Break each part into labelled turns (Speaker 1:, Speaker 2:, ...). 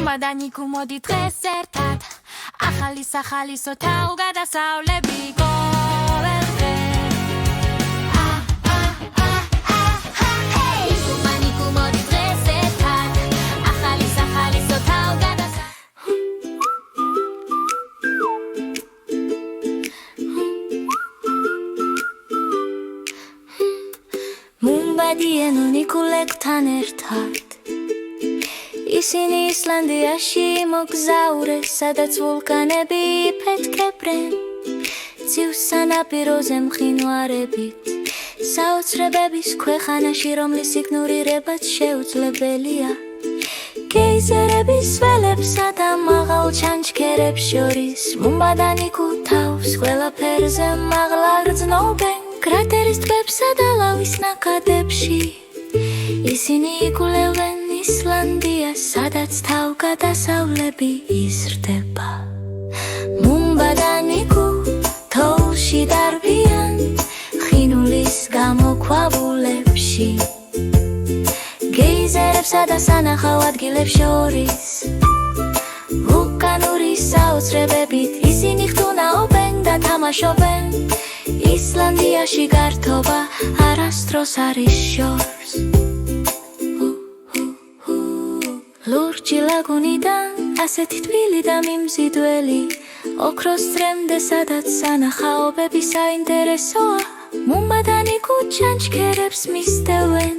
Speaker 1: მომადანიკუ მოდი დღეს ერთად ახალი სახალისო თავგადასავლები ყოველდღე მომადანიკუ მოდი დღეს ერთად ახალი სახალისო მუმბადიენ უნიკულებთან ერთად ისინი ისლანდიაში მოგზაურეს, სადაც ვულკანები ფეთქებენ ცივ სანაპიროზე მხინვარებით საოცრებების ქვეყანაში, რომლის იგნორირებაც შეუძლებელია გეიზერების ველებსა და მაღალ ჩანჩქერებს შორის მუმბადანიკუ თავს ყველაფერზე მაღლა გრძნობენ კრატერის ტბებსა და ლავის ნაკადებში ისინი იკვლევენ ისლანდიას, სადაც თავგადასავლები იზრდება მუმბადანიკუ თოვლში დარბიან ხინულის გამოქვაბულებში გეიზერებსა და სანახავ ადგილებს შორის ვულკანური საოცრებებით ისინი ხტუნაობენ და თამაშობენ ისლანდიაში გართობა არასდროს არის შორს ლურჯი ლაგუნიდან ასეთი თბილი და მიმზიდველი ოქროს წრემდე სადაც სანახაობები საინტერესოა მუმბადანიკუ ჩანჩქერებს მისდევენ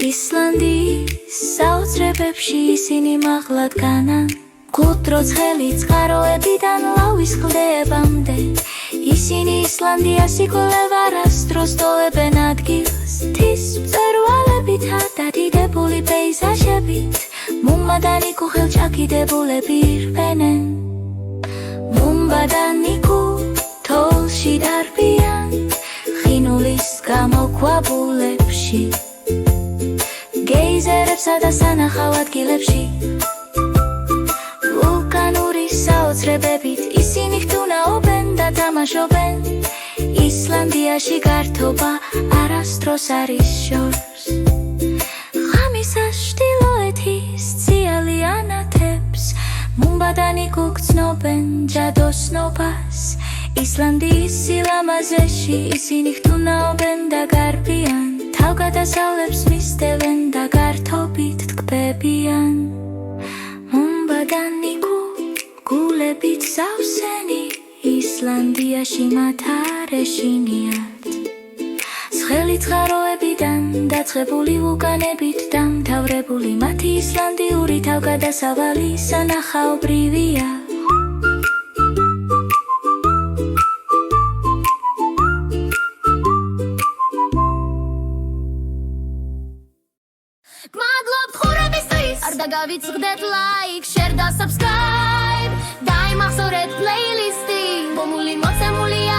Speaker 1: ისლანდიის საოცრებებში ისინი მაღლა დგანან კუდრო ცხელი წყაროებიდან ლავის კლდებამდე ისინი ისლანდიას იკვლევ არასდროს ტოვებენ ადგილს მთის მწვერვალებითა და დიდებული პეიზაჟებით მუმბადანიკუ ხელჩაკიდებულები ირბენენ მუმბადანიკუ თოვლში დარბიან ხინულის გამოქვაბულებში გეიზერებსა და სანახავ ადგილებში ვულკანური საოცრებებით ისინი ხტუნაობენ და თამაშობენ ისლანდიაში გართობა არასდროს არის შორს ღამისას ჩრდილოეთის ციალი ანათებს მუმბადანიკუ გრძნობენ ჯადოსნობას ისლანდიის სილამაზეში ისინი ხტუნაობენ და გარბიან თავგადასავლებს მისდევენ და გართობით ტკბებიან მუმბადანიკუ გულებით სავსენი ისლანდიაში მათ არ ეშინიათ ცხელი წყაროებიდან დაწყებული ვულკანებით დამთავრებული მათი ისლანდიური თავგადასავალი სანახაობრივია
Speaker 2: გმადლობთ ხურებისთვის არ დაგავიწყდეთ ლაიქ შერ და subscribe დაიმახსოვრეთ პლეილისტი ბომული მოცემულია